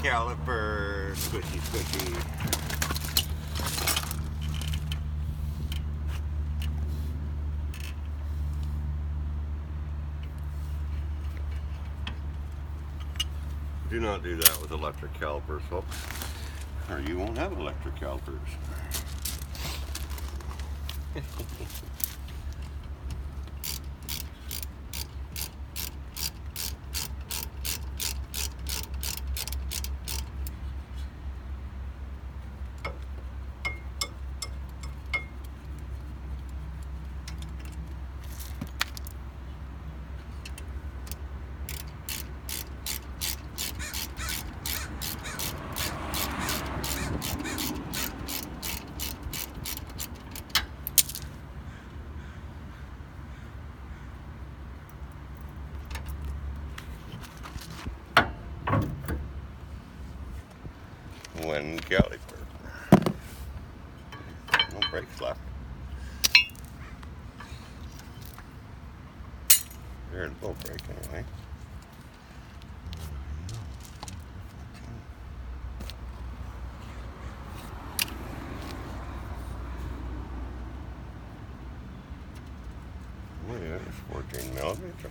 caliper. Squishy, squishy. Do not do that with electric calipers, folks, or you won't have electric calipers. One caliper. No brakes left. There's a little brake anyway. Oh yeah, it's 14 millimeter.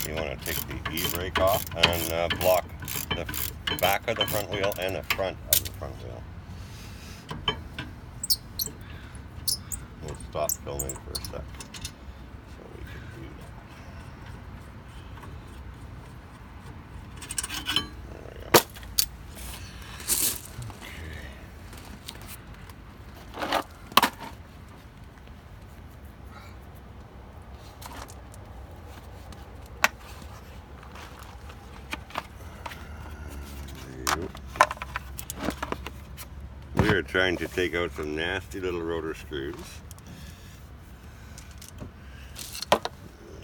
You want to take the e-brake off and block the back of the front wheel and the front of the front wheel. We'll stop filming for a sec so we can do that. There we go. We are trying to take out some nasty little rotor screws.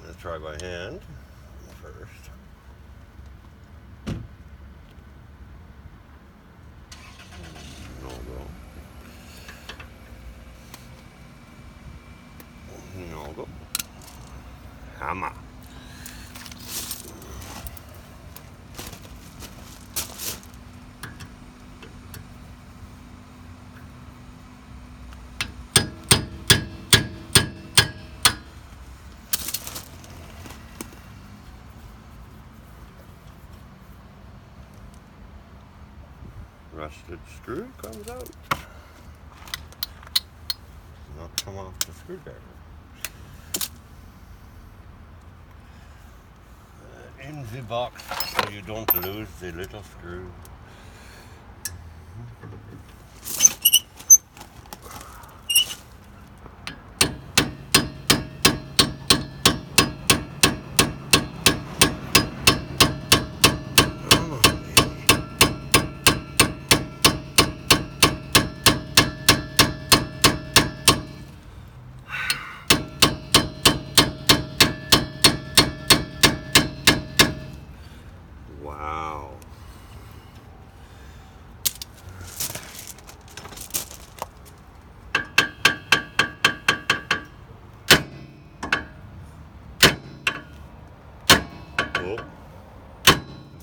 Let's try by hand first. No go. No go. Hammer. Rusted screw comes out. Not come off the screwdriver. In the box so you don't lose the little screw. Wow. Oh,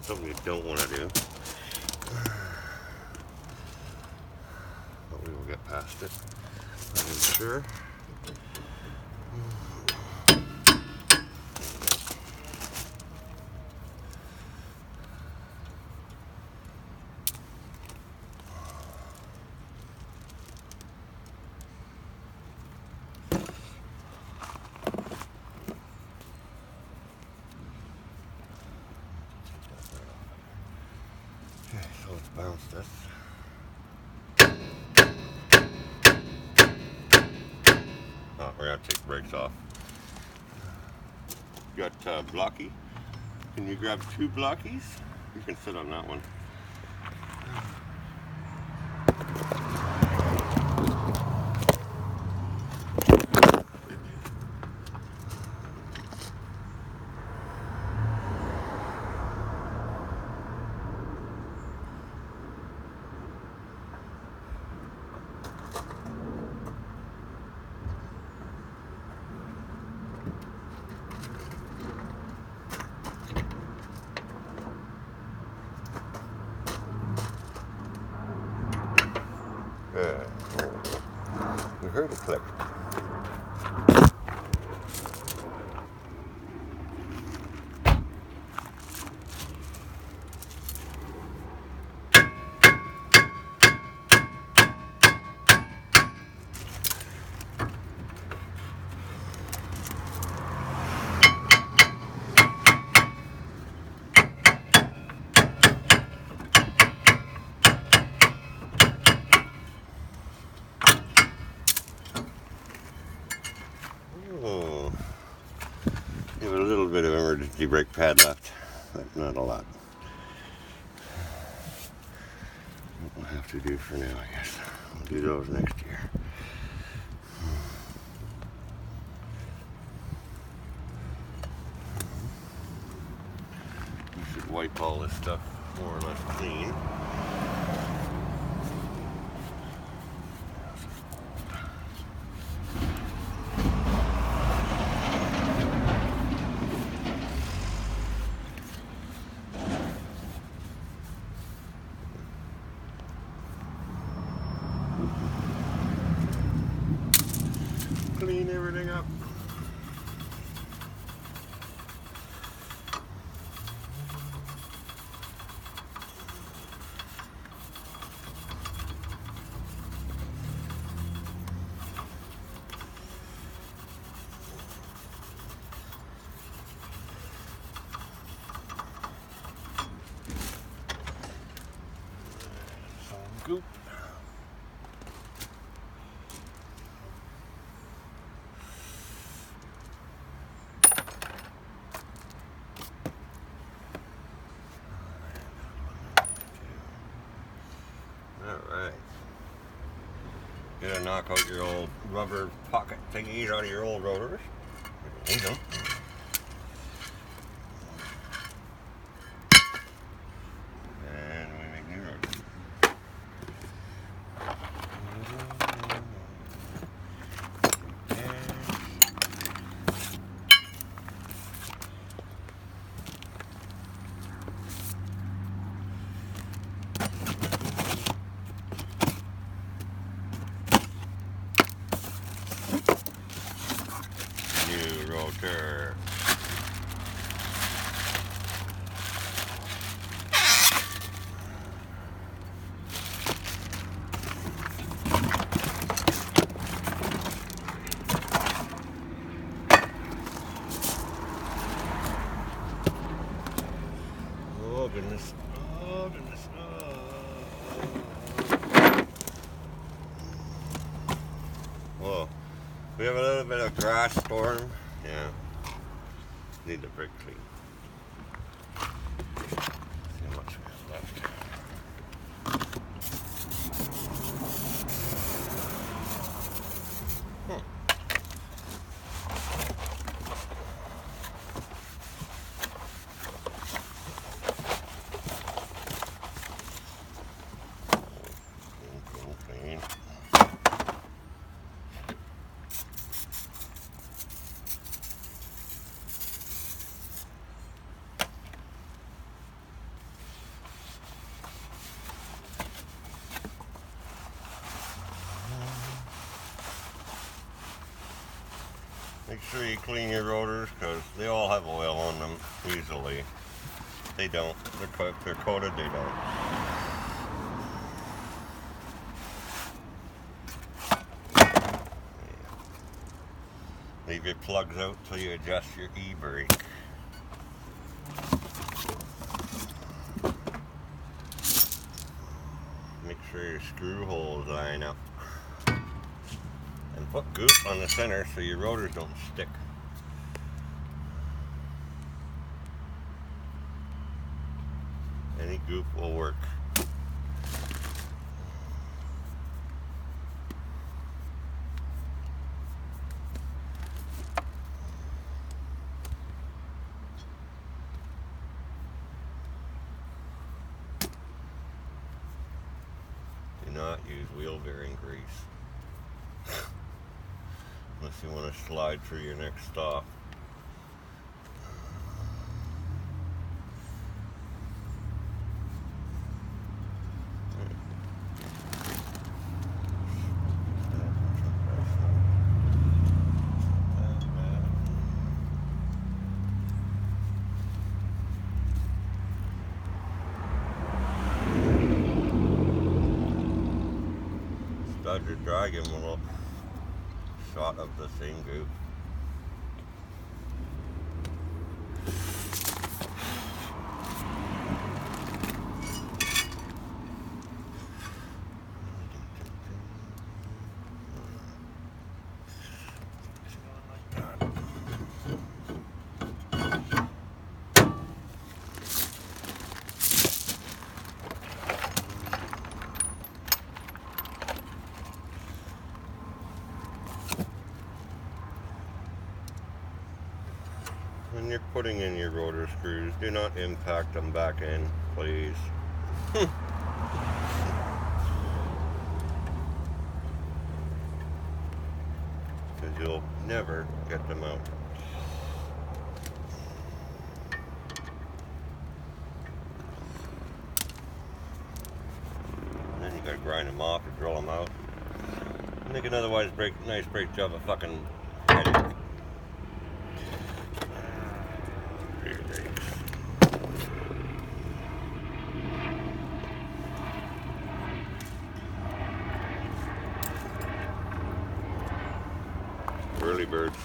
something you don't want to do. But we will get past it, I'm sure. Okay, so let's bounce this. Oh, we're gonna take the brakes off. Got blocky. Can you grab two blockies? You can sit on that one. You heard a click. Oh, you have a little bit of emergency brake pad left, but not a lot. What we'll have to do for now, I guess. We'll do those next year. We should wipe all this stuff more or less clean. Clean everything up. Some goop. Alright. Gonna knock out your old rubber pocket thingies out of your old rotors. There you go. And we make new rotors. New rotor. Oh goodness. Oh goodness. Whoa. We have a little bit of grass storm. Yeah. Need the brake clean. See how much we have left. Clean. Make sure you clean your rotors because they all have oil on them easily. They don't. They're coated, they don't. Leave your plugs out till you adjust your e-brake. Make sure your screw holes line up. And put goop on the center so your rotors don't stick. goop will work. Do not use wheel bearing grease unless you want to slide through your next stop. Stud your drag him a little shot of the same goop. When you're putting in your rotor screws, do not impact them back in, please. Because you'll never get them out. And then you gotta grind them off or drill them out. Make an otherwise nice brake job a fucking headache. Early birds.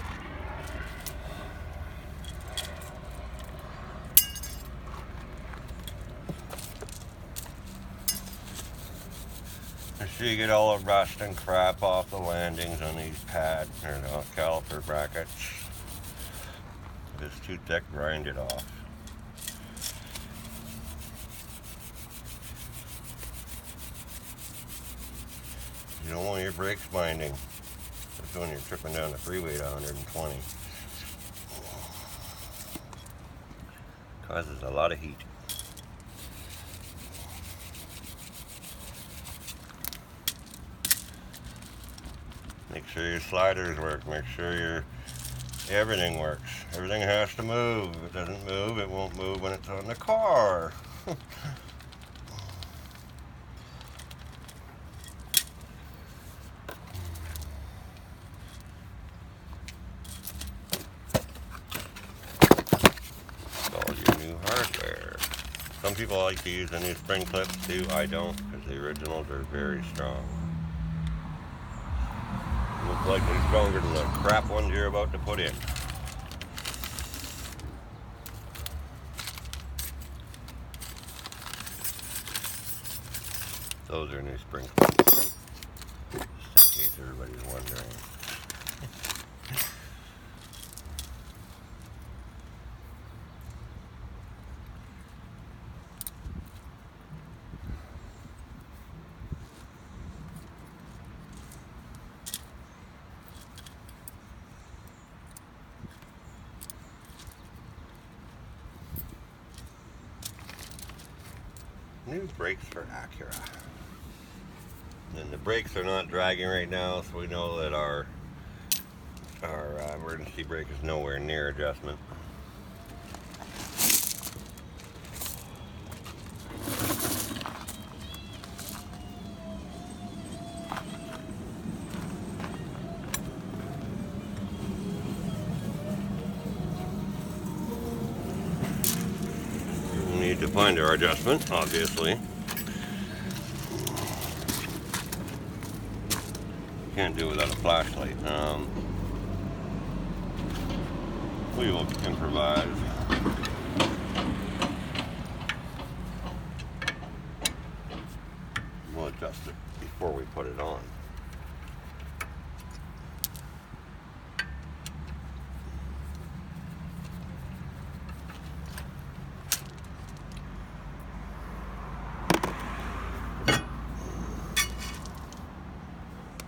Make sure you get all the rust and crap off the landings on these pads, or the caliper brackets. If it's too thick, grind it off. You don't want your brakes binding. That's when you're tripping down the freeway at 120. Causes a lot of heat. Make sure your sliders work. Make sure everything works. Everything has to move. If it doesn't move, it won't move when it's on the car. Hardware. Some people like to use the new spring clips too. I don't, because the originals are very strong. Look like they're stronger than the crap ones you're about to put in. Those are new spring clips, just in case everybody's wondering. New brakes for Acura. And the brakes are not dragging right now, so we know that our emergency brake is nowhere near adjustment. Need to find our adjustment, obviously. Can't do it without a flashlight. We will improvise. We'll adjust it before we put it on.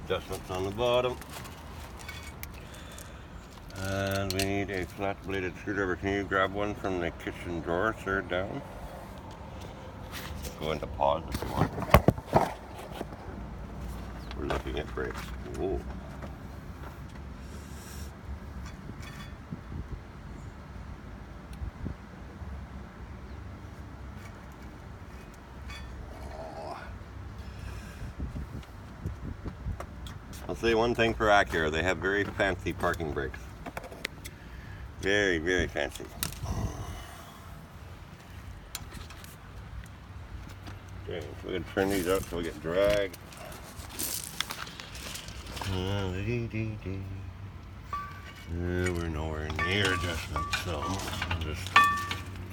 adjustments on the bottom. And we need a flat bladed screwdriver. Can you grab one from the kitchen drawer, third down? Go into pause if you want. We're looking at brakes. Whoa. I'll say one thing for Acura, they have very fancy parking brakes. Very, very fancy. Okay, so we're going to turn these up so we get drag. We're nowhere near adjustment, so we'll just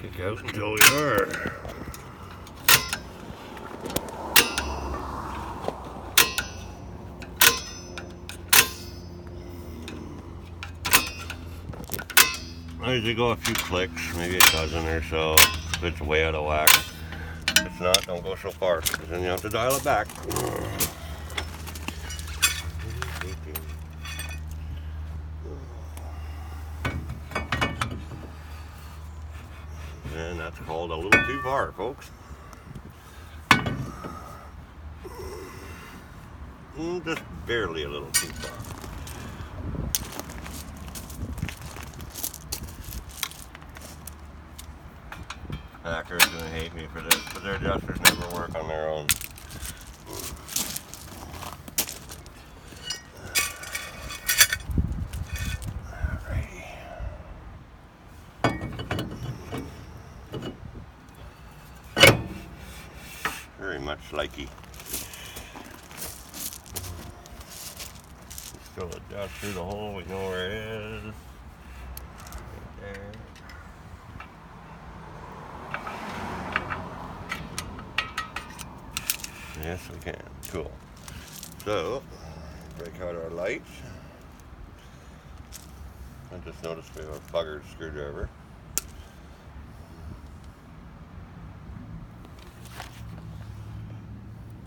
kick out until we are. I usually go a few clicks, maybe a dozen or so, if it's way out of whack. If it's not, don't go so far, because then you have to dial it back. And that's called a little too far, folks. Just barely a little too far. Acura's gonna hate me for this, but their adjusters never work on their own. Alrighty. Very much likey. Still adjust through the hole, we know where it is. Right there. Yes, we can. Cool. So, break out our lights. I just noticed we have a buggered screwdriver.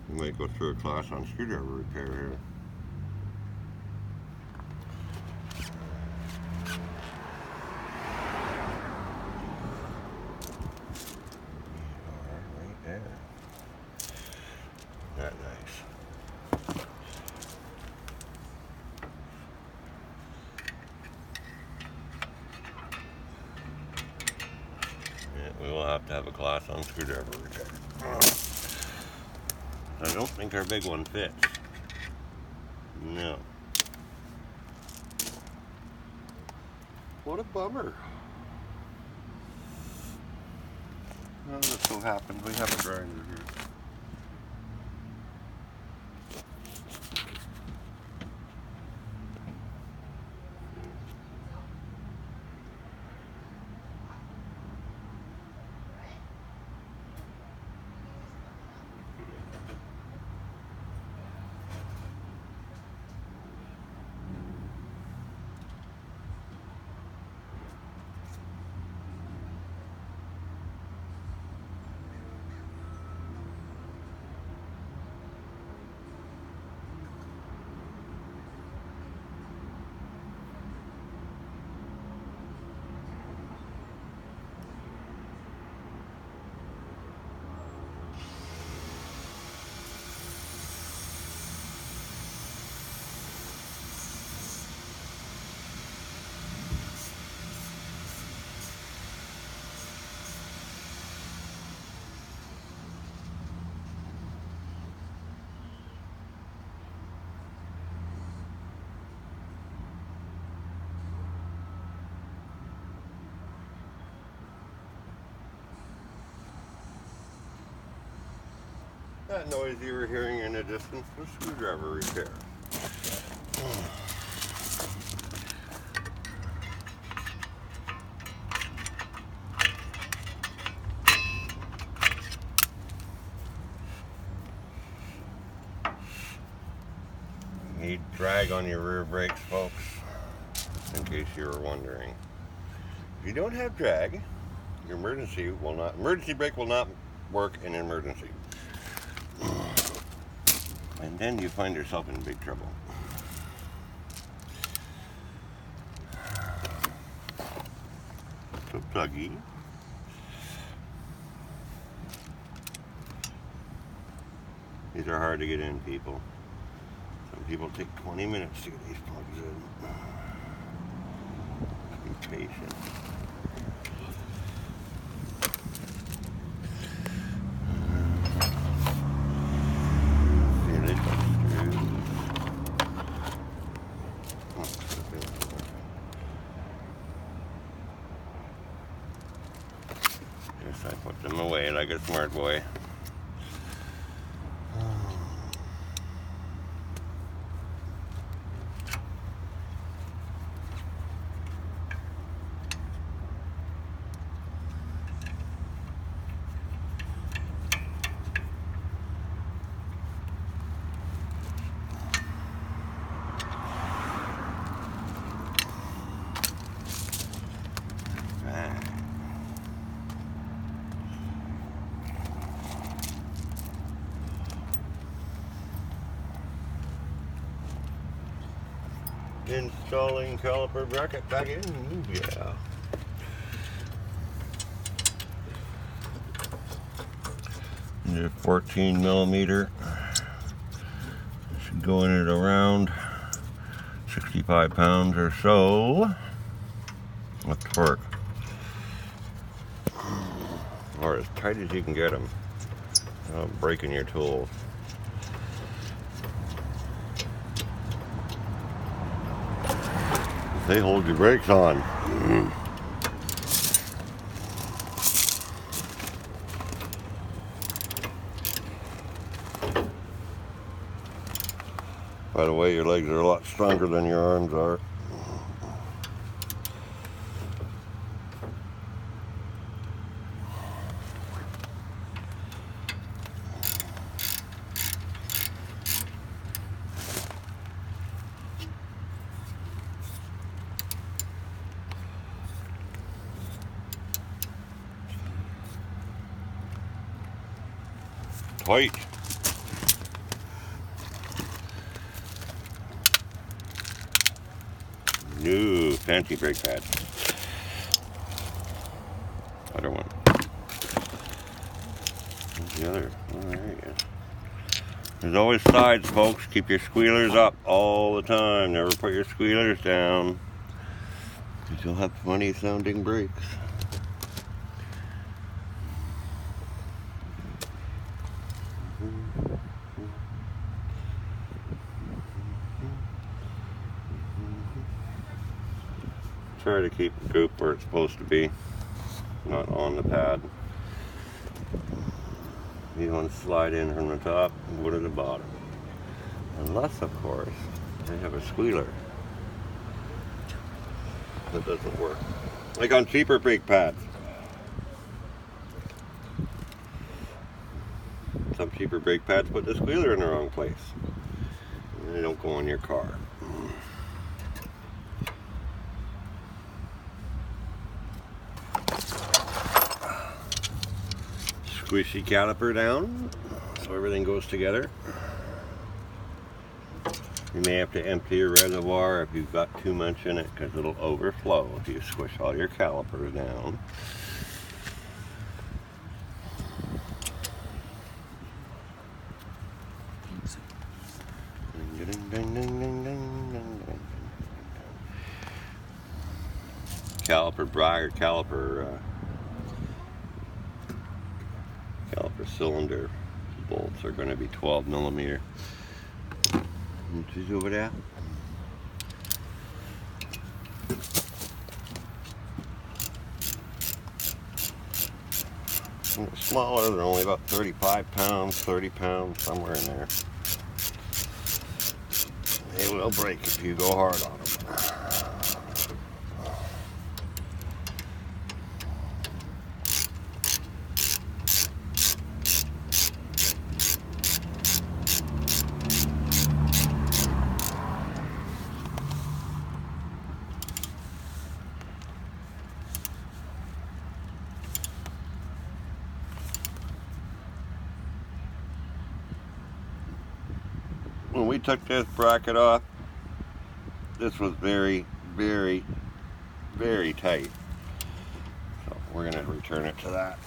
We might go through a class on screwdriver repair here. Right there. That nice. Yeah, we will have to have a class on screwdriver repair. I don't think our big one fits. No. What a bummer. Well, this so happens we have a grinder here. That noise you were hearing in the distance was screwdriver repair. You need drag on your rear brakes, folks, in case you were wondering. If you don't have drag, your emergency brake will not work in an emergency. And then you find yourself in big trouble. So pluggy. These are hard to get in, people. Some people take 20 minutes to get these plugs in. Be patient. Feel it come through. Guess I put them away like a smart boy. Installing caliper bracket back in. Yeah. The 14 millimeter. Should go in at around 65 pounds or so. Let's torque. Or as tight as you can get them without breaking your tools. They hold your brakes on. By the way, your legs are a lot stronger than your arms are. Tight. New fancy brake pads. Other one. Where's the other? Oh, there he is. There's always sides, folks. Keep your squealers up all the time. Never put your squealers down, because you'll have funny sounding brakes. Try to keep the goop where it's supposed to be, not on the pad. You want to slide in from the top and go to the bottom. Unless, of course, they have a squealer. That doesn't work. Like on cheaper brake pads. Some cheaper brake pads put the squealer in the wrong place. And they don't go in your car. Squishy caliper down so everything goes together. You may have to empty your reservoir if you've got too much in it, because it'll overflow if you squish all your calipers down. Caliper briar, caliper cylinder bolts are going to be 12 millimeter. She's over there. And they're smaller, they're only about 35 pounds, 30 pounds, somewhere in there. They will break if you go hard on them. when we took this bracket off, this was very, very, very tight. So we're going to return it to that.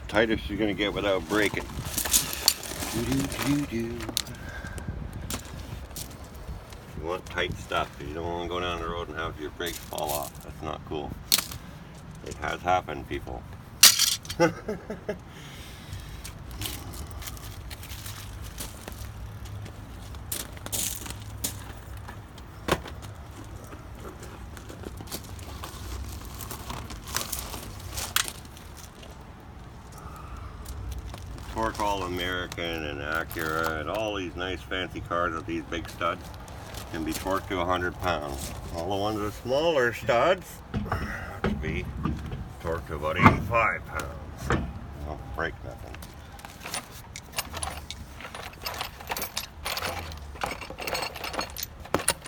Tightest you're going to get without breaking. You want tight stuff. You don't want to go down the road and have your brakes fall off. That's not cool. It has happened, people. Torque All American and Acura and all these nice fancy cars with these big studs can be torqued to 100 pounds. All the ones with smaller studs can be torqued to about 85 pounds. Don't break nothing.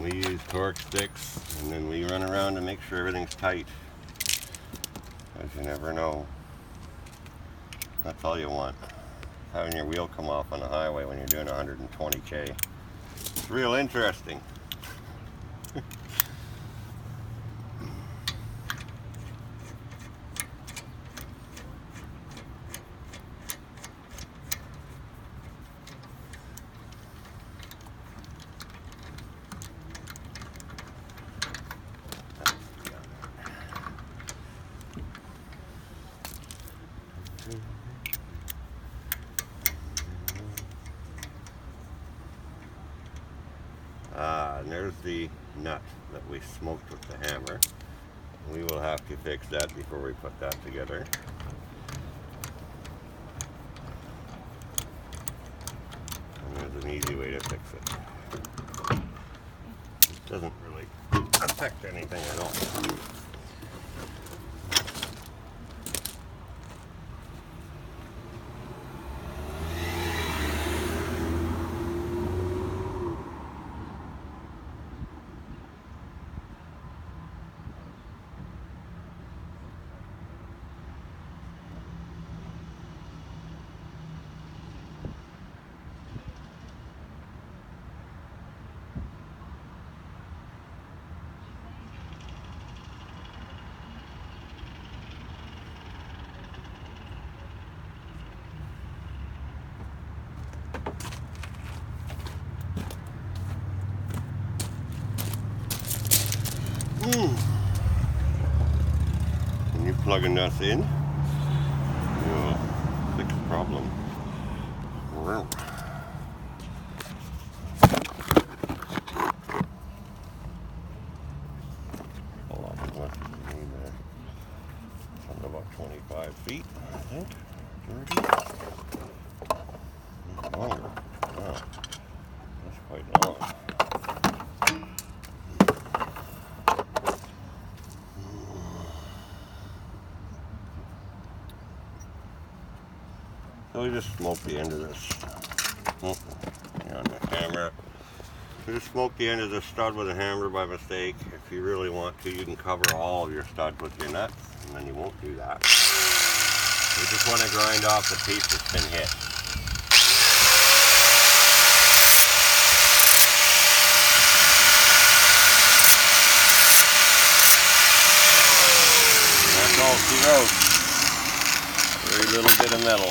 We use torque sticks and then we run around to make sure everything's tight. Because you never know. That's all you want. Having your wheel come off on the highway when you're doing 120K. It's real interesting. And there's the nut that we smoked with the hammer. We will have to fix that before we put that together. And there's an easy way to fix it. It doesn't really affect anything at all. When you're plugging this in, you'll fix the problem. A lot of what you need there. Something about 25 feet, I think. 30. Longer. Wow. That's quite long. So we just smoke the end of this. On the hammer. We just smoke the end of the stud with a hammer by mistake. If you really want to, you can cover all of your studs with your nuts, and then you won't do that. We just want to grind off the piece that's been hit. That's all she wrote. Very little bit of metal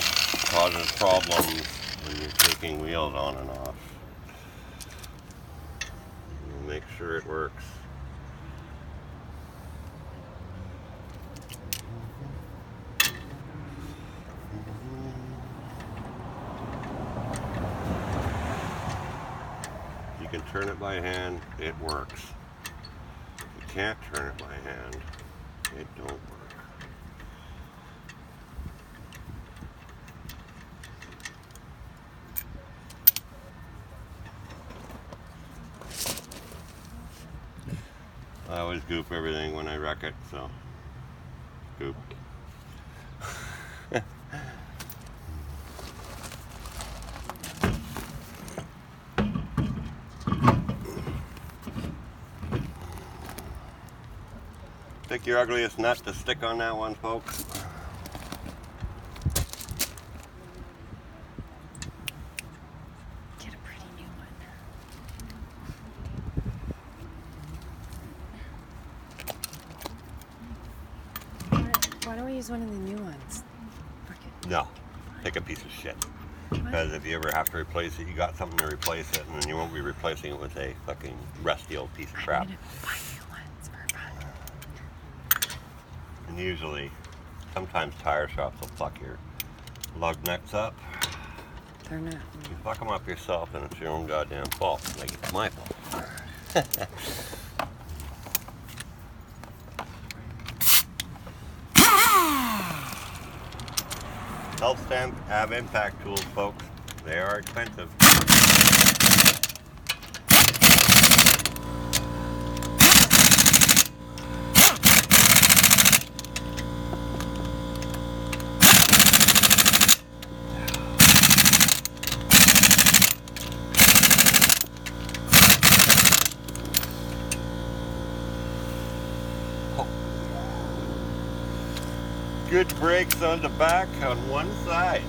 causes problems when you're taking wheels on and off. We'll make sure it works. You can turn it by hand, it works. If you can't turn it by hand, it don't work. I always goop everything when I wreck it, so goop. Stick your ugliest nut to stick on that one, folks. Get a pretty new one. Why don't we use one of the new ones? No, take a piece of shit. Because if you ever have to replace it, you got something to replace it, and then you won't be replacing it with a fucking rusty old piece of crap. I'm gonna go buy new ones for fun. And usually, sometimes tire shops will fuck your lug nuts up. They're not. You fuck them up yourself, and it's your own goddamn fault. Like, it's my fault. Helps them have impact tools, folks. They are expensive. Good brakes on the back on one side.